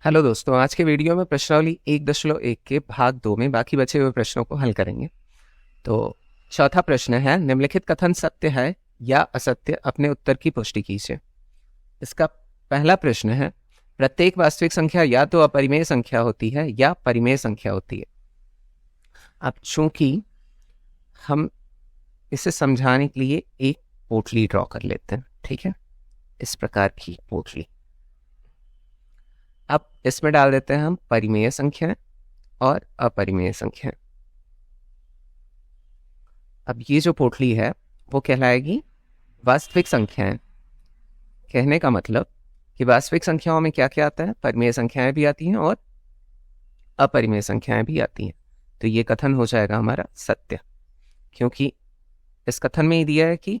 Hello दोस्तों, आज के वीडियो में प्रश्नावली 1.1 के भाग 2 में बाकी बचे हुए प्रश्नों को हल करेंगे। तो चौथा प्रश्न है, निम्नलिखित कथन सत्य है या असत्य, अपने उत्तर की पुष्टि कीजिए। इसका पहला प्रश्न है, प्रत्येक वास्तविक संख्या या तो अपरिमेय संख्या होती है या परिमेय संख्या होती है। अब चूंकि हम इसे समझाने के लिए एक पोटली ड्रॉ कर लेते हैं, ठीक है, इस प्रकार की पोटली। अब इसमें डाल देते हैं हम परिमेय संख्याएं और अपरिमेय संख्याएं। अब ये जो पोटली है वो कहलाएगी वास्तविक संख्याएं। कहने का मतलब कि वास्तविक संख्याओं में क्या क्या आता है, परिमेय संख्याएं भी आती हैं और अपरिमेय संख्याएं भी आती हैं। तो ये कथन हो जाएगा हमारा सत्य, क्योंकि इस कथन में ही दिया है कि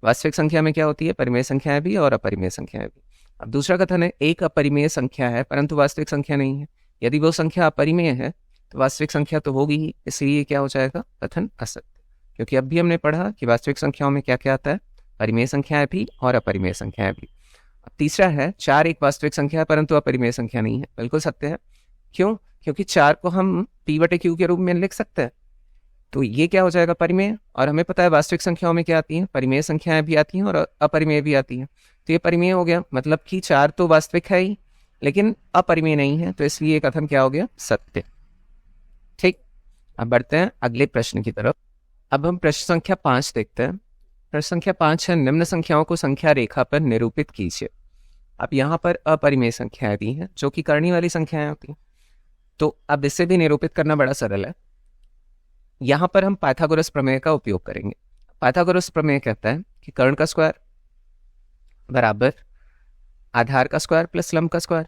वास्तविक संख्या में क्या होती है, परिमेय संख्याएं भी और अपरिमेय संख्याएं भी। अब दूसरा कथन है, एक अपरिमेय संख्या है परंतु वास्तविक संख्या नहीं है। यदि वो संख्या अपरिमेय है तो वास्तविक संख्या तो होगी ही, इसलिए क्या हो जाएगा, कथन असत्य। क्योंकि अब भी हमने पढ़ा कि वास्तविक संख्याओं में क्या क्या आता है, परिमेय संख्याएं भी और अपरिमेय संख्याएं भी। अब तीसरा है, 4 एक वास्तविक संख्या है परंतु अपरिमेय संख्या नहीं है। बिल्कुल सत्य है। क्यों? क्योंकि 4 को हम p/q के रूप में लिख सकते हैं, तो ये क्या हो जाएगा, परिमेय। और हमें पता है वास्तविक संख्याओं में क्या आती हैं, परिमेय संख्याएं भी आती हैं और अपरिमेय भी आती हैं। तो ये परिमेय हो गया, मतलब कि 4 तो वास्तविक है ही लेकिन अपरिमेय नहीं है, तो इसलिए ये कथन क्या हो गया, सत्य। ठीक, अब बढ़ते हैं अगले प्रश्न की तरफ। अब हम प्रश्न संख्या 5 देखते हैं। प्रश्न संख्या 5 है, निम्न संख्याओं को संख्या रेखा पर निरूपित कीजिए। अब यहाँ पर अपरिमेय संख्याएं दी हैं जो कि करनी वाली संख्याएं होती हैं, तो अब इसे भी निरूपित करना बड़ा सरल है। यहाँ पर हम पाइथागोरस प्रमेय का उपयोग करेंगे। पाइथागोरस प्रमेय कहता है कि कर्ण का स्क्वायर बराबर आधार का स्क्वायर प्लस लंब का स्क्वायर।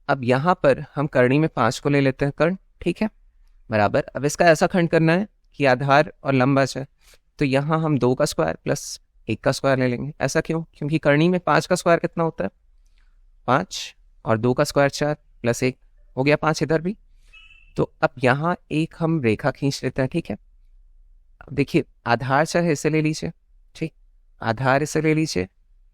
अब यहां पर हम करनी में 5 को ले लेते हैं कर्ण, ठीक है, बराबर। अब इसका ऐसा खंड करना है कि आधार और लंब बचे, तो यहां हम 2 का स्क्वायर प्लस 1 का स्क्वायर ले लेंगे। ऐसा क्यों? क्योंकि करनी में 5 का स्क्वायर कितना होता है, 5, और 2 का स्क्वायर 4 प्लस 1 हो गया 5 इधर भी। तो अब यहाँ एक हम रेखा खींच लेते हैं, ठीक है। अब देखिए, आधार चाहे इसे ले लीजिए, ठीक, आधार इसे ले लीजिए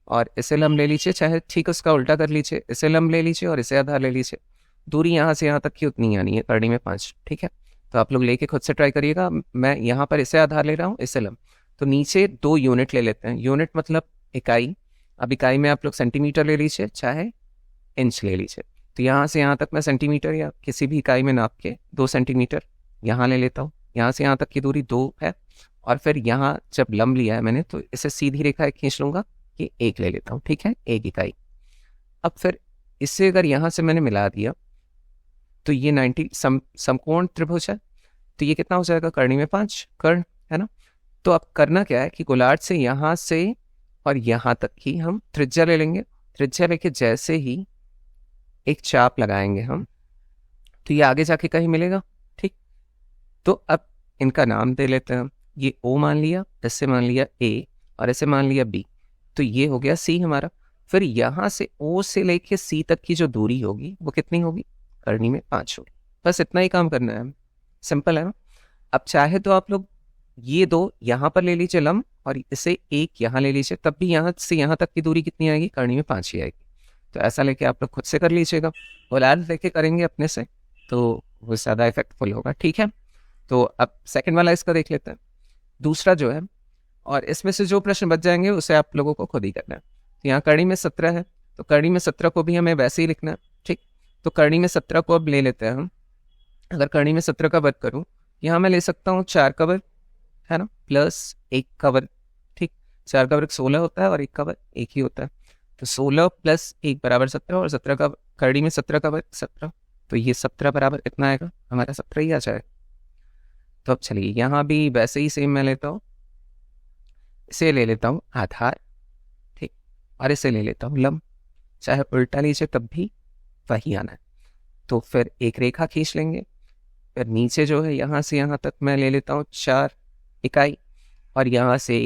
और इसे लंब ले लीजिए, चाहे ठीक उसका उल्टा कर लीजिए, इसे लंब ले लीजिए और इसे आधार ले लीजिए। दूरी यहाँ से यहाँ तक की उतनी आनी है, करनी में 5, ठीक है। तो आप लोग लेके खुद से ट्राई करिएगा। मैं यहाँ पर इसे आधार ले रहा हूँ, इसे लंब, तो नीचे 2 यूनिट ले लेते हैं। यूनिट मतलब इकाई। अब इकाई में आप लोग सेंटीमीटर ले लीजिए चाहे इंच ले लीजिए। तो यहाँ से यहाँ तक मैं सेंटीमीटर या किसी भी इकाई में नाप के 2 सेंटीमीटर यहाँ ले लेता हूँ। यहाँ से यहाँ तक की दूरी 2 है, और फिर यहाँ जब लंब लिया है मैंने तो इसे सीधी रेखा खींच लूंगा कि 1 ले लेता हूँ, ठीक है, 1 इकाई। अब फिर इससे अगर यहाँ से मैंने मिला दिया तो ये 90 समकोण त्रिभुज है, तो ये कितना हो जाएगा, करनी में 5 कर्ण, है ना। तो अब करना क्या है कि गोलार्ध से यहाँ से और यहाँ तक की हम त्रिज्या ले लेंगे। त्रिज्या लेके जैसे ही एक चाप लगाएंगे हम, तो ये आगे जाके कहीं मिलेगा, ठीक। तो अब इनका नाम दे लेते हैं हम। ये O मान लिया, इससे मान लिया A और इसे मान लिया B, तो ये हो गया C हमारा। फिर यहाँ से O से लेके C तक की जो दूरी होगी वो कितनी होगी, करनी में 5 होगी। बस इतना ही काम करना है, सिंपल है ना। अब चाहे तो आप लोग ये 2 यहाँ पर ले लीजिए लंब और इसे 1 यहाँ ले लीजिए, तब भी यहाँ से यहाँ तक की दूरी कितनी आएगी, करनी में 5 ही आएगी। तो ऐसा लेके आप लोग खुद से कर लीजिएगा, गोलार्ध लेके करेंगे अपने से तो वो ज़्यादा इफेक्टफुल होगा, ठीक है। तो अब सेकंड वाला इसका देख लेते हैं, दूसरा जो है, और इसमें से जो प्रश्न बच जाएंगे उसे आप लोगों को खुद ही करना है। तो यहाँ करनी में 17 है, तो करनी में 17 को भी हमें वैसे ही लिखना है, ठीक। तो करनी में 17 को अब ले लेते हैं हम। अगर करनी में 17 का वर्ग करूँ, यहाँ मैं ले सकता हूँ 4 का वर्ग, है ना, प्लस 1 का वर्ग, ठीक। 4 का वर्ग 16 होता है और 1 का वर्ग 1 ही होता है, तो 16 प्लस 1 बराबर 17, और 17 का करनी में 17 का वर्ग 17, तो ये 17 बराबर कितना आएगा, हमारा 17 ही आ जाएगा। तो अब चलिए यहाँ भी वैसे ही सेम मैं लेता हूँ, इसे ले लेता हूँ आधार, ठीक, और इसे ले लेता हूँ लंब, चाहे उल्टा लीजिए तब भी वही आना है। तो फिर एक रेखा खींच लेंगे, फिर नीचे जो है यहाँ से यहाँ तक मैं ले लेता हूँ 4 इकाई, और यहाँ से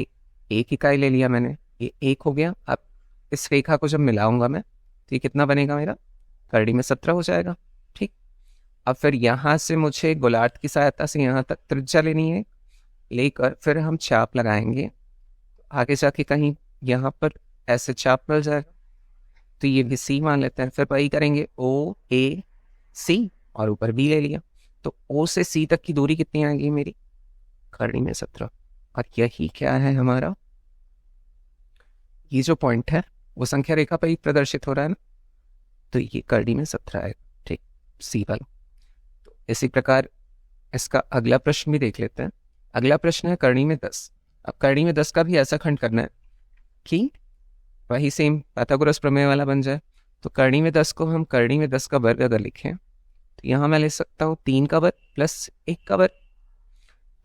1 इकाई ले लिया मैंने, ये 1 हो गया। अब इस रेखा को जब मिलाऊंगा मैं तो ये कितना बनेगा, मेरा करनी में 17 हो जाएगा, ठीक। अब फिर यहाँ से मुझे गोलार्ध की सहायता से यहाँ तक त्रिज्या लेनी है, लेकर फिर हम चाप लगाएंगे, आगे जाके कहीं यहाँ पर ऐसे चाप मिल जाएगा, तो ये भी सी मान लेते हैं। फिर वही करेंगे ओ ए सी और ऊपर बी ले लिया, तो ओ से सी तक की दूरी कितनी आएगी मेरी, करनी में 17। और यही क्या है हमारा, ये जो पॉइंट है वो संख्या रेखा पर ही प्रदर्शित हो रहा है ना, तो ये करनी में 17 आएगा, ठीक, सी वाला। तो इसी प्रकार इसका अगला प्रश्न भी देख लेते हैं। अगला प्रश्न है करनी में 10। अब करनी में 10 का भी ऐसा खंड करना है कि वही सेम पाइथागोरस प्रमेय वाला बन जाए। तो करनी में 10 को हम करनी में 10 का वर्ग अगर लिखें तो यहाँ मैं ले सकता हूँ 3 का वर्ग प्लस 1 का वर्ग।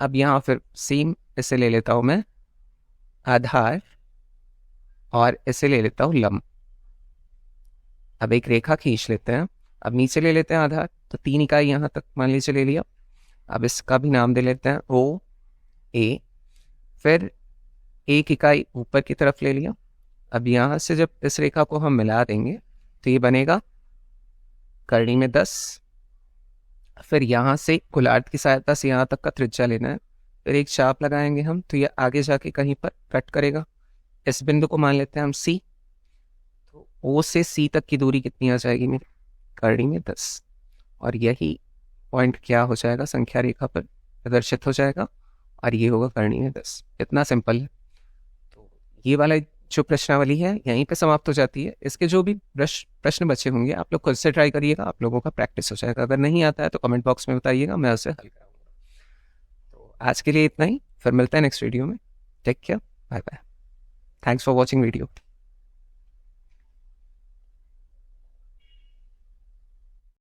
अब यहाँ फिर सेम इसे ले लेता हूँ मैं आधार और इसे ले लेता हूँ लंब। अब एक रेखा खींच लेते हैं। अब नीचे ले लेते हैं आधार, तो 3 इकाई यहाँ तक मान लीजिए ले लिया। अब इसका भी नाम दे लेते हैं ओ ए, फिर 1 इकाई ऊपर की तरफ ले लिया। अब यहाँ से जब इस रेखा को हम मिला देंगे तो ये बनेगा करनी में 10। फिर यहाँ से गोलार्ध की सहायता से यहाँ तक का त्रिज्या लेना है, फिर एक चाप लगाएंगे हम, तो ये आगे जाके कहीं पर कट करेगा। इस बिंदु को मान लेते हैं हम सी। तो ओ से सी तक की दूरी कितनी आ जाएगी मेरी, करनी में 10। और यही पॉइंट क्या हो जाएगा, संख्या रेखा पर प्रदर्शित हो जाएगा, और ये होगा करनी में 10। इतना सिंपल है। तो ये वाला जो प्रश्नावली है यहीं पे समाप्त हो जाती है। इसके जो भी प्रश्न बचे होंगे आप लोग खुद से ट्राई करिएगा, आप लोगों का प्रैक्टिस हो जाएगा। अगर नहीं आता है तो कमेंट बॉक्स में बताइएगा, मैं उसे हल कराऊंगा। तो आज के लिए इतना ही, फिर मिलते हैं नेक्स्ट वीडियो में। Take care, bye bye, thanks for watching video.